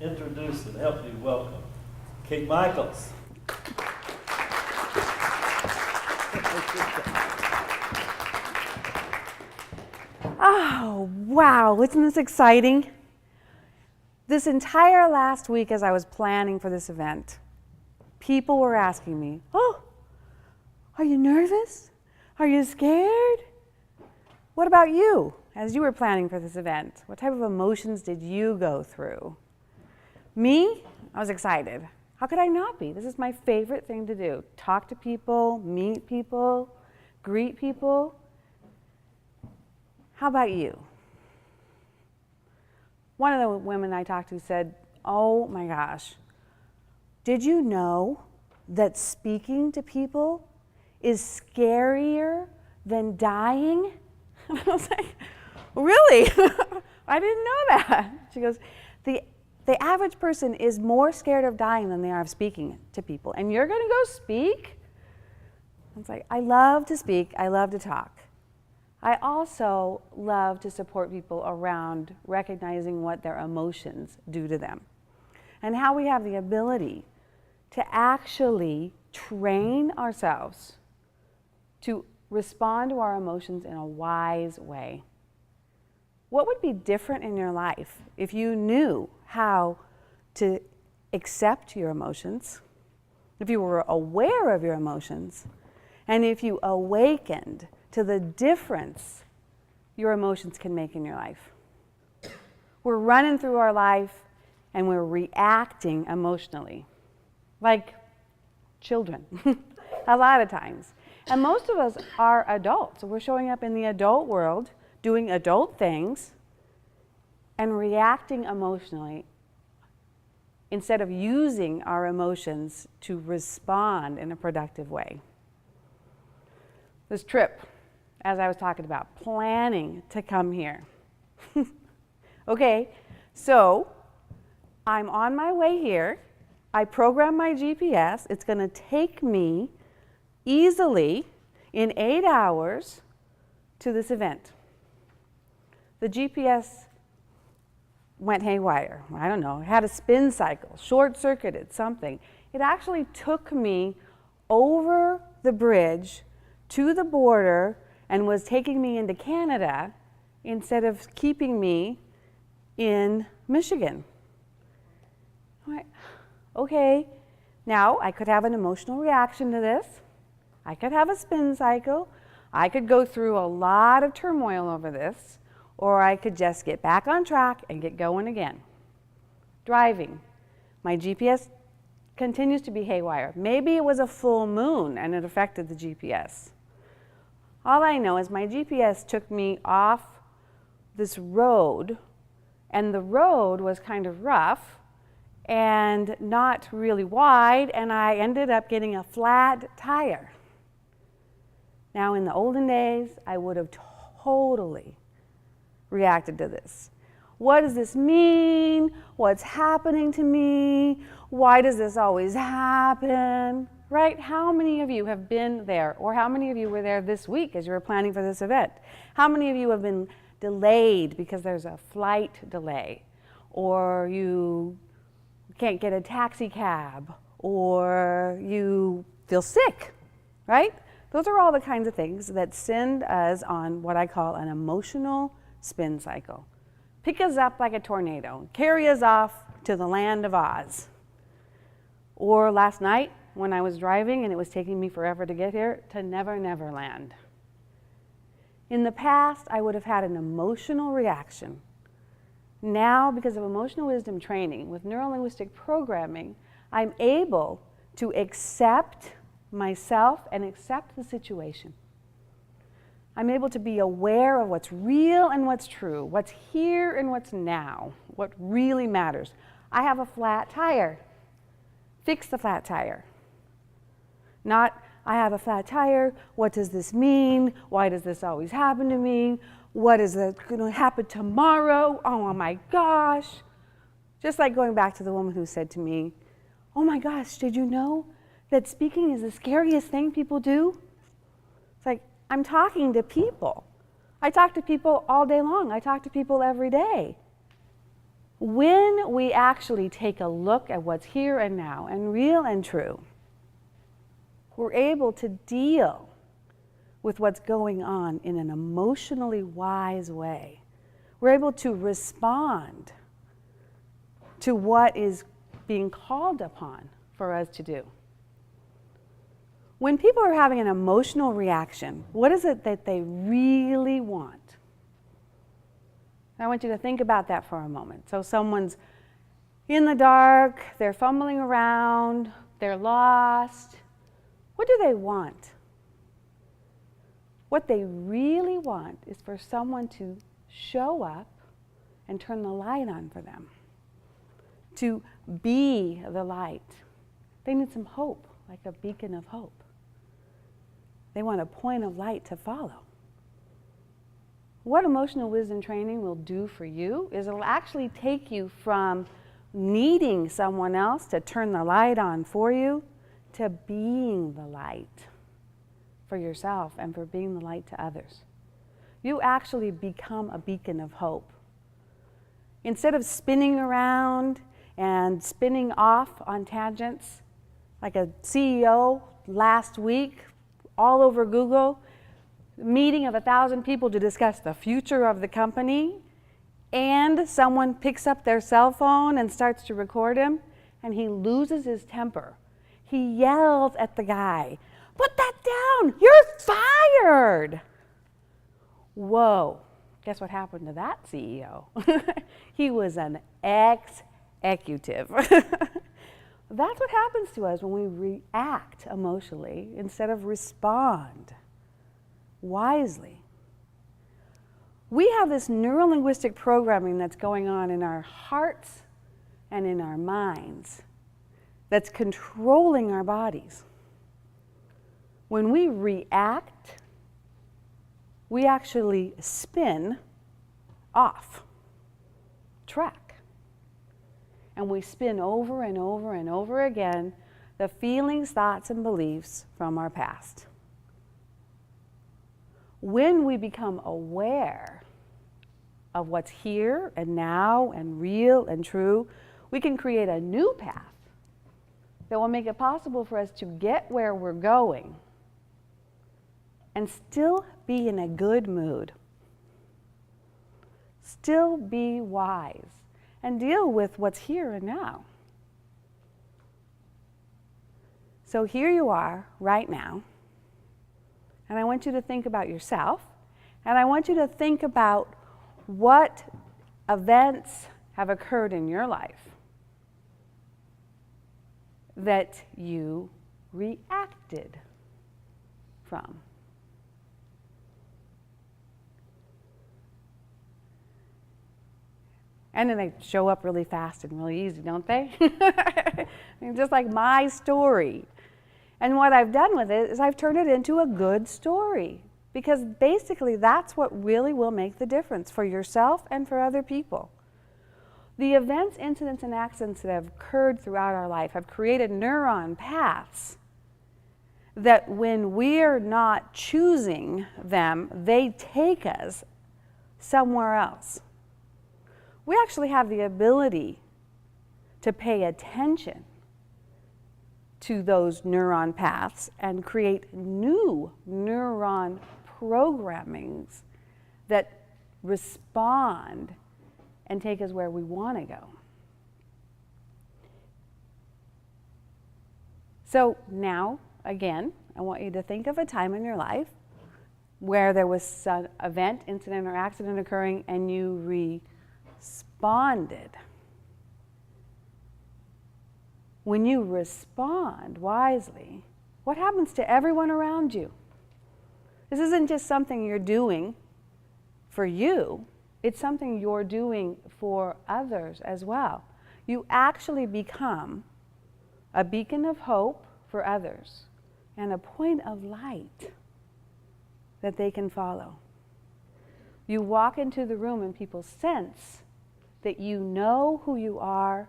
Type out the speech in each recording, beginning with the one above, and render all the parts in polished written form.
introduce and help me welcome Kate Michels. Oh, wow, isn't this exciting? This entire last week as I was planning for this event, people were asking me, oh, are you nervous? Are you scared? What about you as you were planning for this event? What type of emotions did you go through? Me, I was excited. How could I not be? This is my favorite thing to do. Talk to people, meet people, greet people. How about you? One of the women I talked to said, oh my gosh, did you know that speaking to people is scarier than dying? And I was like, really? I didn't know that. She goes, the average person is more scared of dying than they are of speaking to people. And you're going to go speak? It's like, I love to speak. I love to talk. I also love to support people around recognizing what their emotions do to them and how we have the ability to actually train ourselves to respond to our emotions in a wise way. What would be different in your life if you knew how to accept your emotions, if you were aware of your emotions, and if you awakened to the difference your emotions can make in your life? We're running through our life and we're reacting emotionally, like children, a lot of times. And most of us are adults. So we're showing up in the adult world, doing adult things, and reacting emotionally instead of using our emotions to respond in a productive way. This trip, as I was talking about, planning to come here. Okay, so I'm on my way here. I program my GPS. It's going to take me easily in 8 hours to this event. The GPS went haywire. I don't know, it had a spin cycle, short-circuited, something. It actually took me over the bridge to the border and was taking me into Canada instead of keeping me in Michigan. I'm like, okay, now I could have an emotional reaction to this. I could have a spin cycle. I could go through a lot of turmoil over this, or I could just get back on track and get going again. Driving. My GPS continues to be haywire. Maybe it was a full moon and it affected the GPS. All I know is my GPS took me off this road, and the road was kind of rough and not really wide, and I ended up getting a flat tire. Now, in the olden days, I would have totally reacted to this. What does this mean? What's happening to me? Why does this always happen? Right? How many of you have been there, or how many of you were there this week as you were planning for this event? How many of you have been delayed because there's a flight delay, or you can't get a taxi cab, or you feel sick, right? Those are all the kinds of things that send us on what I call an emotional spin cycle. Pick us up like a tornado, carry us off to the land of Oz. Or last night when I was driving and it was taking me forever to get here, to Never Never Land. In the past, I would have had an emotional reaction. Now, because of emotional wisdom training with neuro-linguistic programming, I'm able to accept myself and accept the situation. I'm able to be aware of what's real and what's true, what's here and what's now, what really matters. I have a flat tire. Fix the flat tire. Not, I have a flat tire, what does this mean? Why does this always happen to me? What is going to happen tomorrow? Oh my gosh. Just like going back to the woman who said to me, oh my gosh, did you know that speaking is the scariest thing people do? It's like, I'm talking to people. I talk to people all day long. I talk to people every day. When we actually take a look at what's here and now and real and true, we're able to deal with what's going on in an emotionally wise way. We're able to respond to what is being called upon for us to do. When people are having an emotional reaction, what is it that they really want? I want you to think about that for a moment. So someone's in the dark, they're fumbling around, they're lost. What do they want? What they really want is for someone to show up and turn the light on for them, to be the light. They need some hope, like a beacon of hope. They want a point of light to follow. What emotional wisdom training will do for you is it'll actually take you from needing someone else to turn the light on for you to being the light for yourself and for being the light to others. You actually become a beacon of hope. Instead of spinning around and spinning off on tangents, like a CEO last week, all over Google, meeting of 1,000 people to discuss the future of the company, and someone picks up their cell phone and starts to record him, and he loses his temper. He yells at the guy, "Put that down, you're fired!" Whoa, guess what happened to that CEO? He was an executive. That's what happens to us when we react emotionally instead of respond wisely. We have this neurolinguistic programming that's going on in our hearts and in our minds that's controlling our bodies. When we react, we actually spin off track. And we spin over and over and over again the feelings, thoughts, and beliefs from our past. When we become aware of what's here and now and real and true, we can create a new path that will make it possible for us to get where we're going and still be in a good mood, still be wise, and deal with what's here and now. So here you are right now, and I want you to think about yourself, and I want you to think about what events have occurred in your life that you reacted from. And then they show up really fast and really easy, don't they? Just like my story. And what I've done with it is I've turned it into a good story. Because basically that's what really will make the difference for yourself and for other people. The events, incidents, and accidents that have occurred throughout our life have created neuron paths that when we're not choosing them, they take us somewhere else. We actually have the ability to pay attention to those neuron paths and create new neuron programmings that respond and take us where we want to go. So now, again, I want you to think of a time in your life where there was an event, incident, or accident occurring and you responded. When you respond wisely, what happens to everyone around you? This isn't just something you're doing for you, it's something you're doing for others as well. You actually become a beacon of hope for others and a point of light that they can follow. You walk into the room and people sense that you know who you are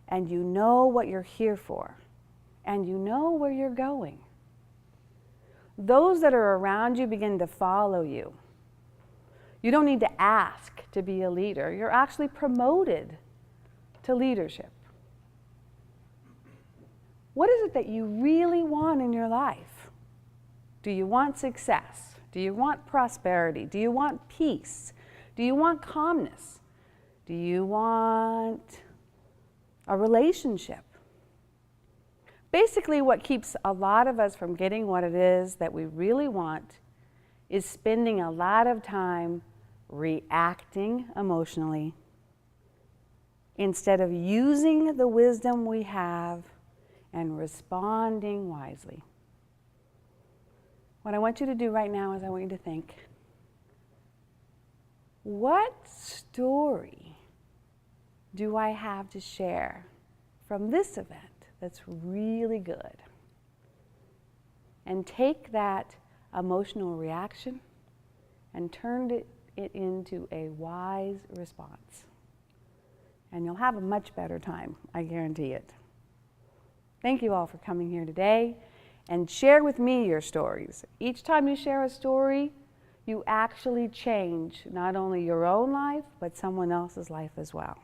and you know what you're here for and you know where you're going. Those that are around you begin to follow you. You don't need to ask to be a leader. You're actually promoted to leadership. What is it that you really want in your life? Do you want success? Do you want prosperity? Do you want peace? Do you want calmness? Do you want a relationship? Basically, what keeps a lot of us from getting what it is that we really want is spending a lot of time reacting emotionally instead of using the wisdom we have and responding wisely. What I want you to do right now is I want you to think, what story do I have to share from this event that's really good? And take that emotional reaction and turn it into a wise response. And you'll have a much better time, I guarantee it. Thank you all for coming here today, and share with me your stories. Each time you share a story, you actually change not only your own life, but someone else's life as well.